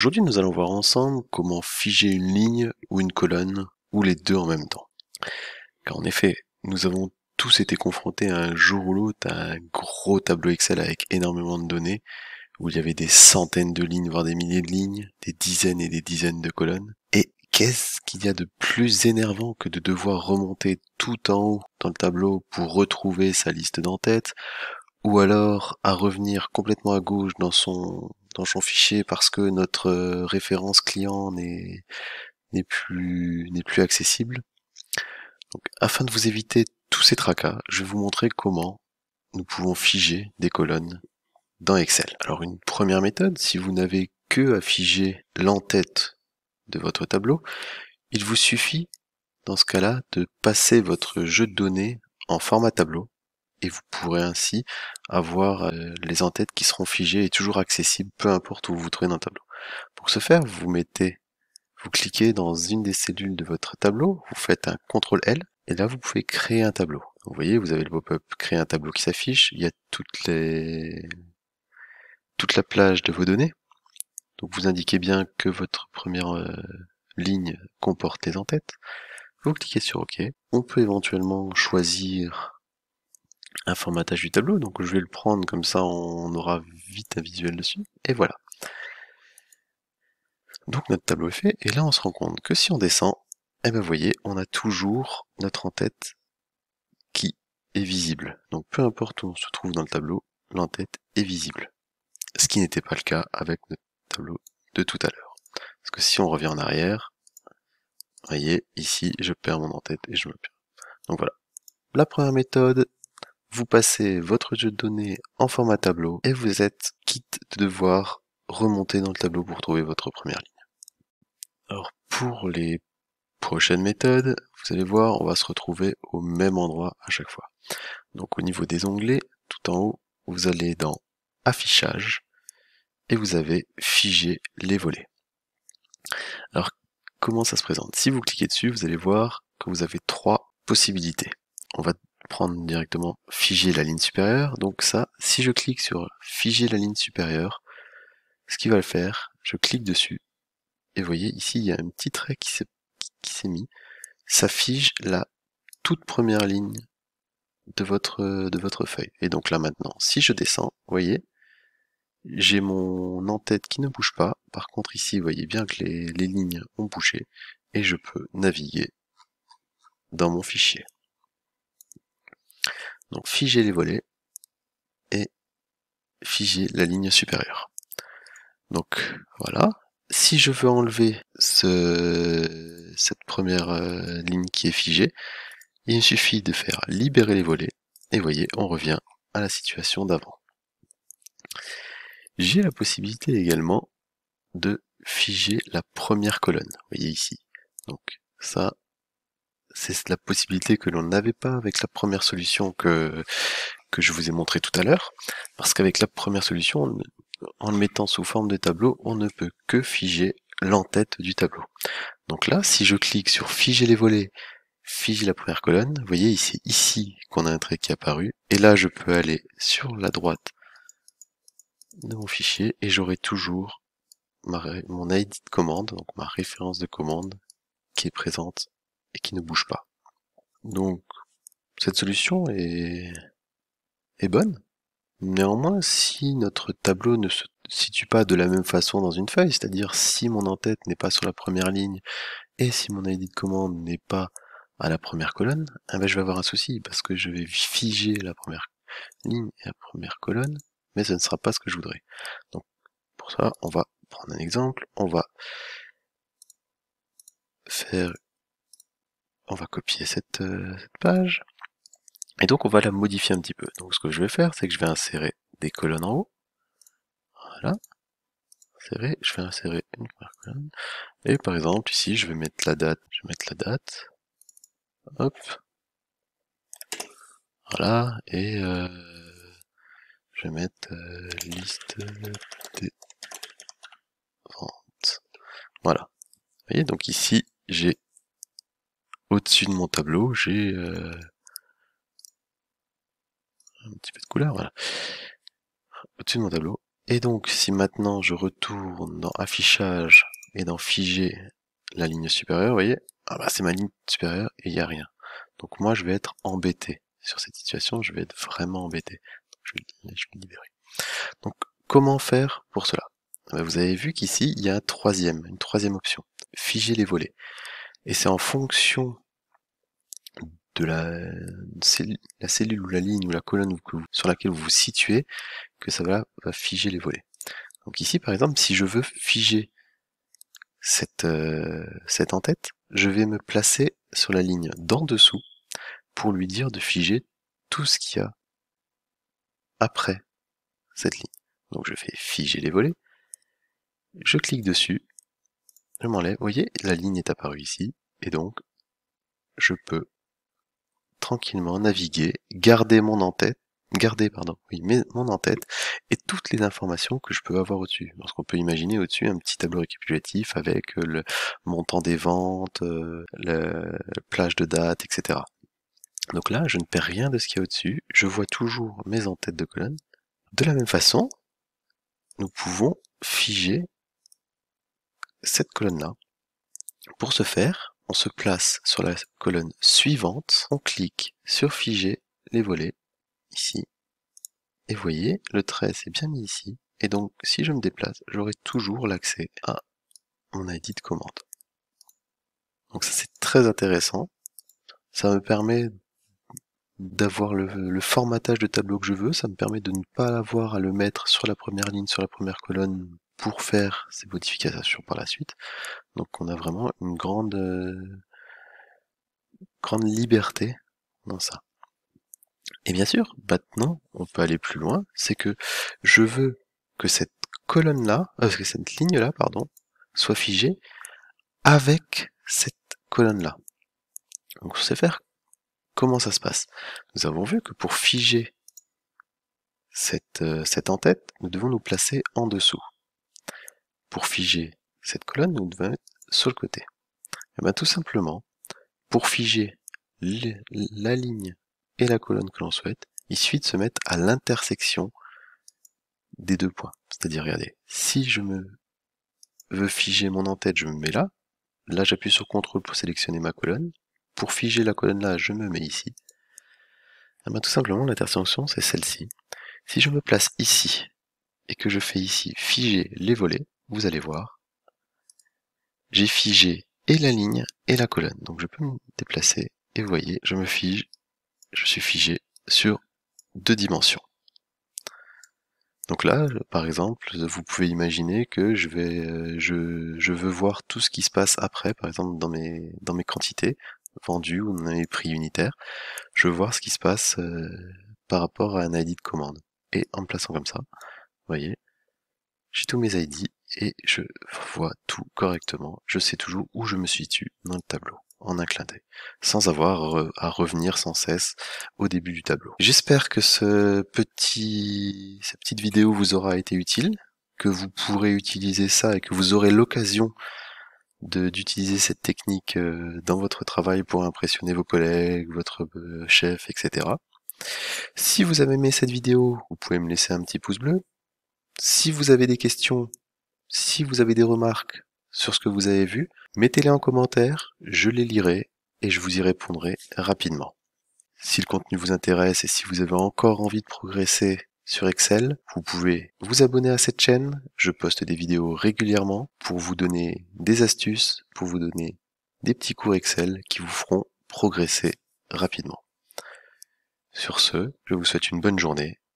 Aujourd'hui, nous allons voir ensemble comment figer une ligne ou une colonne, ou les deux en même temps. Car en effet, nous avons tous été confrontés un jour ou l'autre à un gros tableau Excel avec énormément de données, où il y avait des centaines de lignes, voire des milliers de lignes, des dizaines et des dizaines de colonnes. Et qu'est-ce qu'il y a de plus énervant que de devoir remonter tout en haut dans le tableau pour retrouver sa liste d'en-tête, ou alors à revenir complètement à gauche dans son fichier parce que notre référence client n'est plus accessible. Donc, afin de vous éviter tous ces tracas, je vais vous montrer comment nous pouvons figer des colonnes dans Excel. Alors une première méthode, si vous n'avez que à figer l'en-tête de votre tableau, il vous suffit dans ce cas-là de passer votre jeu de données en format tableau et vous pourrez ainsi avoir les en-têtes qui seront figées et toujours accessibles peu importe où vous vous trouvez dans le tableau. Pour ce faire, vous cliquez dans une des cellules de votre tableau, vous faites un CTRL L et là vous pouvez créer un tableau. Vous voyez, vous avez le pop-up créer un tableau qui s'affiche, il y a toute la plage de vos données. Donc vous indiquez bien que votre première ligne comporte les en-têtes. Vous cliquez sur OK. On peut éventuellement choisir un formatage du tableau, donc je vais le prendre comme ça on aura vite un visuel dessus, et voilà. Donc notre tableau est fait, et là on se rend compte que si on descend, eh ben vous voyez, on a toujours notre en-tête qui est visible. Donc peu importe où on se trouve dans le tableau, l'en-tête est visible. Ce qui n'était pas le cas avec notre tableau de tout à l'heure. Parce que si on revient en arrière, vous voyez, ici je perds mon en-tête et je me perds. Donc voilà. La première méthode, vous passez votre jeu de données en format tableau et vous êtes quitte de devoir remonter dans le tableau pour trouver votre première ligne. Alors pour les prochaines méthodes, vous allez voir, on va se retrouver au même endroit à chaque fois. Donc au niveau des onglets, tout en haut, vous allez dans Affichage et vous avez Figer les volets. Alors comment ça se présente? Si vous cliquez dessus, vous allez voir que vous avez trois possibilités. On va prendre directement figer la ligne supérieure. Donc ça, si je clique sur figer la ligne supérieure, ce qui va le faire, je clique dessus, et vous voyez ici il y a un petit trait qui s'est mis, ça fige la toute première ligne de votre feuille. Et donc là maintenant, si je descends, vous voyez, j'ai mon en-tête qui ne bouge pas. Par contre ici, vous voyez bien que les lignes ont bougé, et je peux naviguer dans mon fichier. Donc figer les volets et figer la ligne supérieure. Donc voilà. Si je veux enlever cette première ligne qui est figée, il me suffit de faire libérer les volets et vous voyez, on revient à la situation d'avant. J'ai la possibilité également de figer la première colonne. Vous voyez ici. Donc ça, c'est la possibilité que l'on n'avait pas avec la première solution que je vous ai montré tout à l'heure, parce qu'avec la première solution, en le mettant sous forme de tableau, on ne peut que figer l'en-tête du tableau. Donc là, si je clique sur figer les volets, figer la première colonne, vous voyez, c'est ici qu'on a un trait qui est apparu, et là je peux aller sur la droite de mon fichier, et j'aurai toujours mon ID de commande, donc ma référence de commande, qui est présente et qui ne bouge pas. Donc, cette solution est bonne. Néanmoins, si notre tableau ne se situe pas de la même façon dans une feuille, c'est-à-dire si mon en-tête n'est pas sur la première ligne et si mon ID de commande n'est pas à la première colonne, eh ben je vais avoir un souci parce que je vais figer la première ligne et la première colonne, mais ce ne sera pas ce que je voudrais. Donc pour ça, on va prendre un exemple, on va copier cette page, et donc on va la modifier un petit peu. Donc ce que je vais faire, c'est que je vais insérer des colonnes en haut, voilà, je vais insérer une première colonne, et par exemple ici je vais mettre la date, hop, voilà, et je vais mettre liste des ventes, voilà. Vous voyez, donc ici j'ai au-dessus de mon tableau, j'ai un petit peu de couleur, voilà. Au-dessus de mon tableau, Et donc, si maintenant je retourne dans affichage et dans figer la ligne supérieure, vous voyez, ah bah c'est ma ligne supérieure et il n'y a rien. Donc moi, je vais être embêté. Sur cette situation, je vais être vraiment embêté. Je vais le libérer. Donc, comment faire pour cela? Vous avez vu qu'ici, il y a une troisième option. Figer les volets. Et c'est en fonction de la cellule ou la ligne ou la colonne sur laquelle vous vous situez que ça va figer les volets. Donc ici, par exemple, si je veux figer cette en-tête, je vais me placer sur la ligne d'en dessous pour lui dire de figer tout ce qu'il y a après cette ligne. Donc je fais figer les volets, je clique dessus, je m'enlève, vous voyez, la ligne est apparue ici, et donc je peux tranquillement naviguer, garder mon en-tête, mon en-tête et toutes les informations que je peux avoir au-dessus. Parce qu'on peut imaginer au-dessus un petit tableau récapitulatif avec le montant des ventes, la plage de date, etc. Donc là, je ne perds rien de ce qu'il y a au-dessus, je vois toujours mes en-têtes de colonne. De la même façon, nous pouvons figer cette colonne-là. Pour ce faire, on se place sur la colonne suivante, on clique sur figer les volets, ici, et vous voyez, le trait s'est bien mis ici, et donc si je me déplace, j'aurai toujours l'accès à mon ID de commande. Donc ça c'est très intéressant, ça me permet d'avoir le formatage de tableau que je veux, ça me permet de ne pas avoir à le mettre sur la première ligne, sur la première colonne, pour faire ces modifications par la suite. Donc on a vraiment une grande liberté dans ça. Et bien sûr, maintenant, on peut aller plus loin, c'est que je veux que cette colonne-là, que cette ligne-là, pardon, soit figée avec cette colonne-là. Donc on sait faire comment ça se passe. Nous avons vu que pour figer cette en-tête, nous devons nous placer en dessous. Pour figer cette colonne, nous devons être sur le côté. Et bien tout simplement, pour figer la ligne et la colonne que l'on souhaite, il suffit de se mettre à l'intersection des deux points. C'est-à-dire, regardez, si je veux figer mon en-tête, je me mets là. Là, j'appuie sur CTRL pour sélectionner ma colonne. Pour figer la colonne là, je me mets ici. Et bien, tout simplement, l'intersection, c'est celle-ci. Si je me place ici, et que je fais ici figer les volets, vous allez voir, j'ai figé et la ligne et la colonne. Donc je peux me déplacer, et vous voyez, je suis figé sur 2 dimensions. Donc là, par exemple, vous pouvez imaginer que je veux voir tout ce qui se passe après, par exemple dans mes quantités vendues ou dans mes prix unitaires. Je veux voir ce qui se passe par rapport à un ID de commande. Et en me plaçant comme ça, vous voyez, j'ai tous mes ID et je vois tout correctement. Je sais toujours où je me situe dans le tableau, en un clin d'œil, sans avoir à revenir sans cesse au début du tableau. J'espère que cette petite vidéo vous aura été utile, que vous pourrez utiliser ça et que vous aurez l'occasion d'utiliser cette technique dans votre travail pour impressionner vos collègues, votre chef, etc. Si vous avez aimé cette vidéo, vous pouvez me laisser un petit pouce bleu. Si vous avez des questions, si vous avez des remarques sur ce que vous avez vu, mettez-les en commentaire, je les lirai et je vous y répondrai rapidement. Si le contenu vous intéresse et si vous avez encore envie de progresser sur Excel, vous pouvez vous abonner à cette chaîne, je poste des vidéos régulièrement pour vous donner des astuces, pour vous donner des petits cours Excel qui vous feront progresser rapidement. Sur ce, je vous souhaite une bonne journée